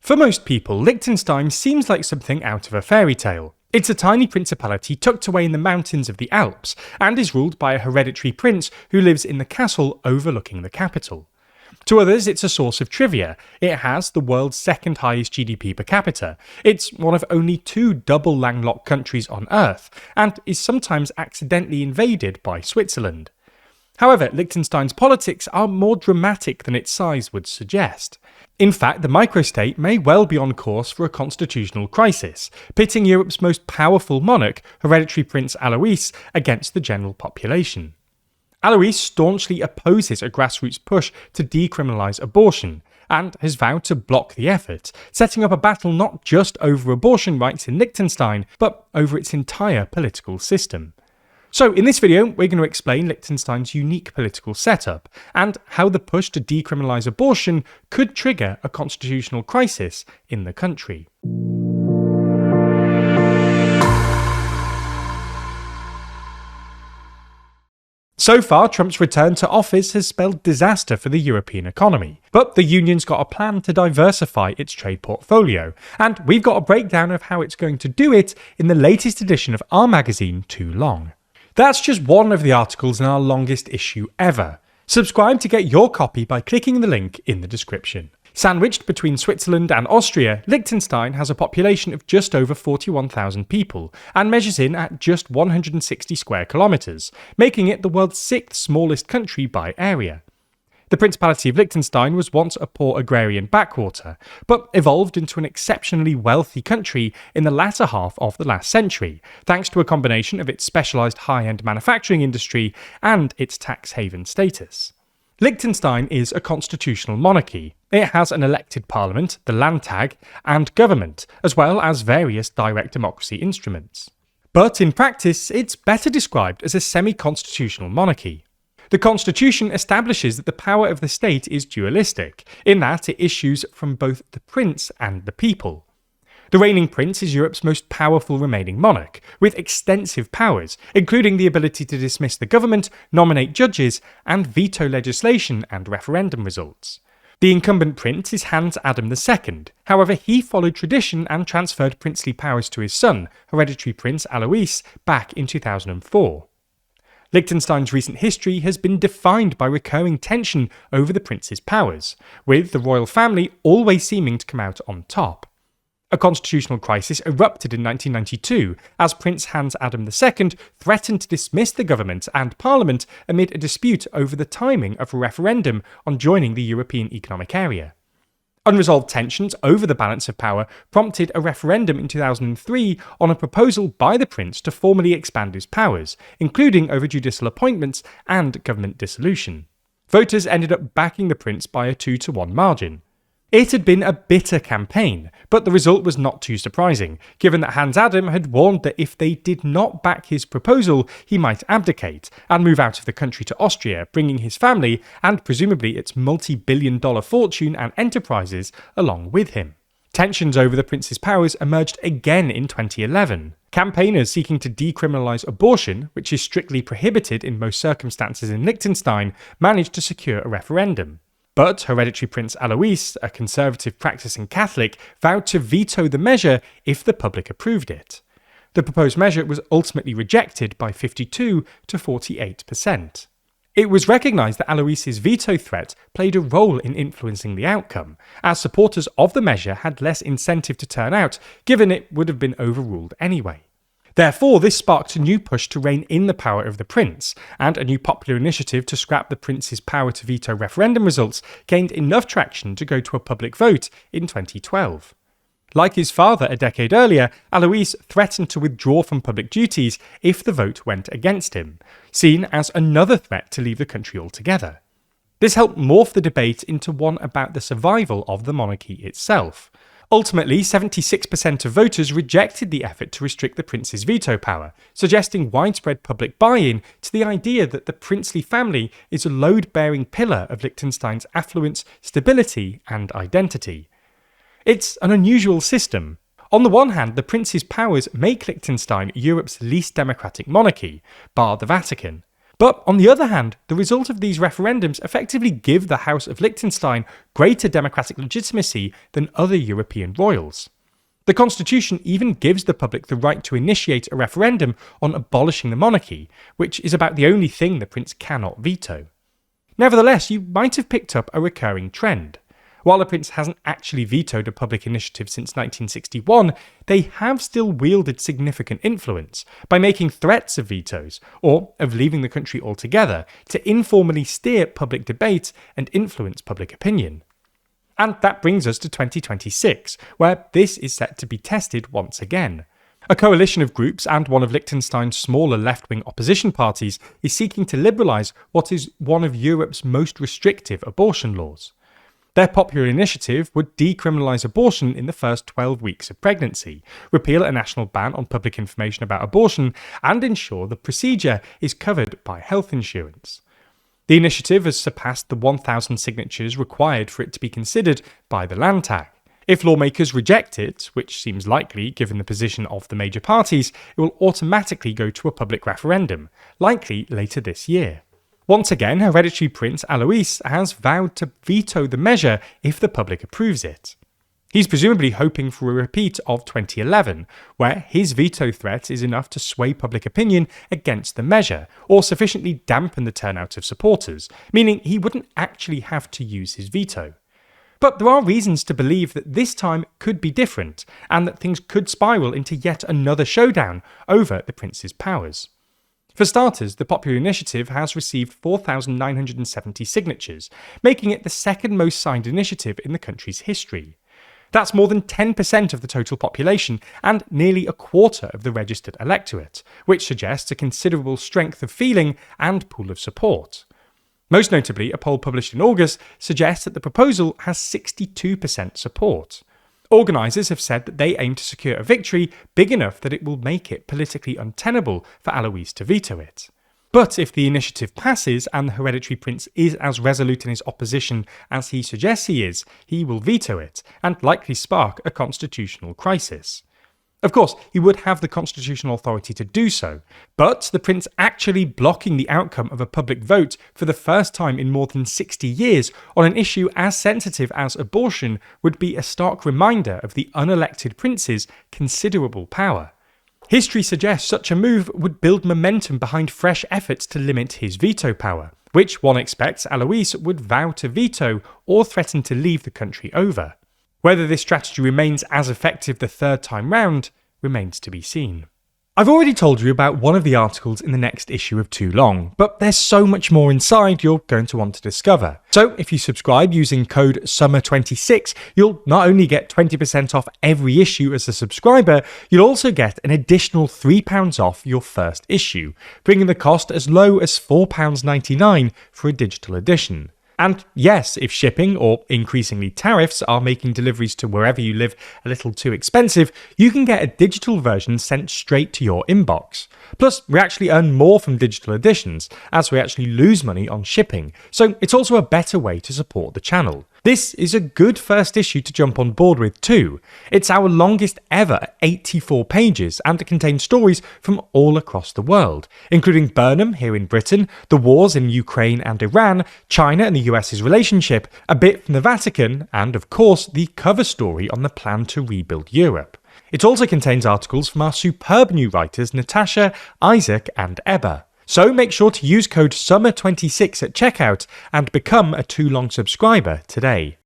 For most people, Liechtenstein seems like something out of a fairy tale. It's a tiny principality tucked away in the mountains of the Alps, and is ruled by a hereditary prince who lives in the castle overlooking the capital. To others, it's a source of trivia. It has the world's second highest GDP per capita. It's one of only 2 double landlocked countries on Earth, and is sometimes accidentally invaded by Switzerland. However, Liechtenstein's politics are more dramatic than its size would suggest. In fact, the microstate may well be on course for a constitutional crisis, pitting Europe's most powerful monarch, hereditary Prince Alois, against the general population. Alois staunchly opposes a grassroots push to decriminalise abortion, and has vowed to block the effort, setting up a battle not just over abortion rights in Liechtenstein, but over its entire political system. So in this video, we're going to explain Liechtenstein's unique political setup, and how the push to decriminalise abortion could trigger a constitutional crisis in the country. So far, Trump's return to office has spelled disaster for the European economy, but the Union's got a plan to diversify its trade portfolio, and we've got a breakdown of how it's going to do it in the latest edition of our magazine, Too Long. That's just one of the articles in our longest issue ever. Subscribe to get your copy by clicking the link in the description. Sandwiched between Switzerland and Austria, Liechtenstein has a population of just over 41,000 people and measures in at just 160 square kilometres, making it the world's 6th smallest country by area. The Principality of Liechtenstein was once a poor agrarian backwater, but evolved into an exceptionally wealthy country in the latter half of the last century, thanks to a combination of its specialised high-end manufacturing industry and its tax haven status. Liechtenstein is a constitutional monarchy. It has an elected parliament, the Landtag, and government, as well as various direct democracy instruments. But in practice, it's better described as a semi-constitutional monarchy. The constitution establishes that the power of the state is dualistic, in that it issues from both the prince and the people. The reigning prince is Europe's most powerful remaining monarch, with extensive powers, including the ability to dismiss the government, nominate judges, and veto legislation and referendum results. The incumbent prince is Hans Adam II, however he followed tradition and transferred princely powers to his son, hereditary Prince Alois, back in 2004. Liechtenstein's recent history has been defined by recurring tension over the prince's powers, with the royal family always seeming to come out on top. A constitutional crisis erupted in 1992 as Prince Hans Adam II threatened to dismiss the government and parliament amid a dispute over the timing of a referendum on joining the European Economic Area. Unresolved tensions over the balance of power prompted a referendum in 2003 on a proposal by the prince to formally expand his powers, including over judicial appointments and government dissolution. Voters ended up backing the prince by a 2-1 margin. It had been a bitter campaign, but the result was not too surprising, given that Hans Adam had warned that if they did not back his proposal, he might abdicate and move out of the country to Austria, bringing his family, and presumably its multi-billion-dollar fortune and enterprises, along with him. Tensions over the prince's powers emerged again in 2011. Campaigners seeking to decriminalise abortion, which is strictly prohibited in most circumstances in Liechtenstein, managed to secure a referendum. But hereditary Prince Alois, a conservative practicing Catholic, vowed to veto the measure if the public approved it. The proposed measure was ultimately rejected by 52 to 48%. It was recognised that Alois's veto threat played a role in influencing the outcome, as supporters of the measure had less incentive to turn out, given it would have been overruled anyway. Therefore, this sparked a new push to rein in the power of the prince, and a new popular initiative to scrap the prince's power to veto referendum results gained enough traction to go to a public vote in 2012. Like his father a decade earlier, Alois threatened to withdraw from public duties if the vote went against him, seen as another threat to leave the country altogether. This helped morph the debate into one about the survival of the monarchy itself. Ultimately, 76% of voters rejected the effort to restrict the prince's veto power, suggesting widespread public buy-in to the idea that the princely family is a load-bearing pillar of Liechtenstein's affluence, stability, and identity. It's an unusual system. On the one hand, the prince's powers make Liechtenstein Europe's least democratic monarchy, bar the Vatican. But on the other hand, the result of these referendums effectively give the House of Liechtenstein greater democratic legitimacy than other European royals. The constitution even gives the public the right to initiate a referendum on abolishing the monarchy, which is about the only thing the prince cannot veto. Nevertheless, you might have picked up a recurring trend. While the prince hasn't actually vetoed a public initiative since 1961, they have still wielded significant influence by making threats of vetoes, or of leaving the country altogether, to informally steer public debate and influence public opinion. And that brings us to 2026, where this is set to be tested once again. A coalition of groups and one of Liechtenstein's smaller left-wing opposition parties is seeking to liberalise what is one of Europe's most restrictive abortion laws. Their popular initiative would decriminalise abortion in the first 12 weeks of pregnancy, repeal a national ban on public information about abortion, and ensure the procedure is covered by health insurance. The initiative has surpassed the 1,000 signatures required for it to be considered by the Landtag. If lawmakers reject it, which seems likely given the position of the major parties, it will automatically go to a public referendum, likely later this year. Once again, hereditary Prince Alois has vowed to veto the measure if the public approves it. He's presumably hoping for a repeat of 2011, where his veto threat is enough to sway public opinion against the measure, or sufficiently dampen the turnout of supporters, meaning he wouldn't actually have to use his veto. But there are reasons to believe that this time could be different, and that things could spiral into yet another showdown over the prince's powers. For starters, the popular initiative has received 4,970 signatures, making it the second most signed initiative in the country's history. That's more than 10% of the total population and nearly a quarter of the registered electorate, which suggests a considerable strength of feeling and pool of support. Most notably, a poll published in August suggests that the proposal has 62% support. Organisers have said that they aim to secure a victory big enough that it will make it politically untenable for Alois to veto it. But if the initiative passes and the hereditary prince is as resolute in his opposition as he suggests he is, he will veto it, and likely spark a constitutional crisis. Of course, he would have the constitutional authority to do so, but the prince actually blocking the outcome of a public vote for the first time in more than 60 years on an issue as sensitive as abortion would be a stark reminder of the unelected prince's considerable power. History suggests such a move would build momentum behind fresh efforts to limit his veto power, which one expects Alois would vow to veto or threaten to leave the country over. Whether this strategy remains as effective the third time round remains to be seen. I've already told you about one of the articles in the next issue of Too Long, but there's so much more inside you're going to want to discover. So if you subscribe using code SUMMER26, you'll not only get 20% off every issue as a subscriber, you'll also get an additional £3 off your first issue, bringing the cost as low as £4.99 for a digital edition. And yes, if shipping or increasingly tariffs are making deliveries to wherever you live a little too expensive, you can get a digital version sent straight to your inbox. Plus, we actually earn more from digital editions, as we actually lose money on shipping, so it's also a better way to support the channel. This is a good first issue to jump on board with too. It's our longest ever at 84 pages and it contains stories from all across the world, including Burnham here in Britain, the wars in Ukraine and Iran, China and the US's relationship, a bit from the Vatican, and of course the cover story on the plan to rebuild Europe. It also contains articles from our superb new writers Natasha, Isaac and Ebba. So make sure to use code SUMMER26 at checkout and become a Too Long subscriber today.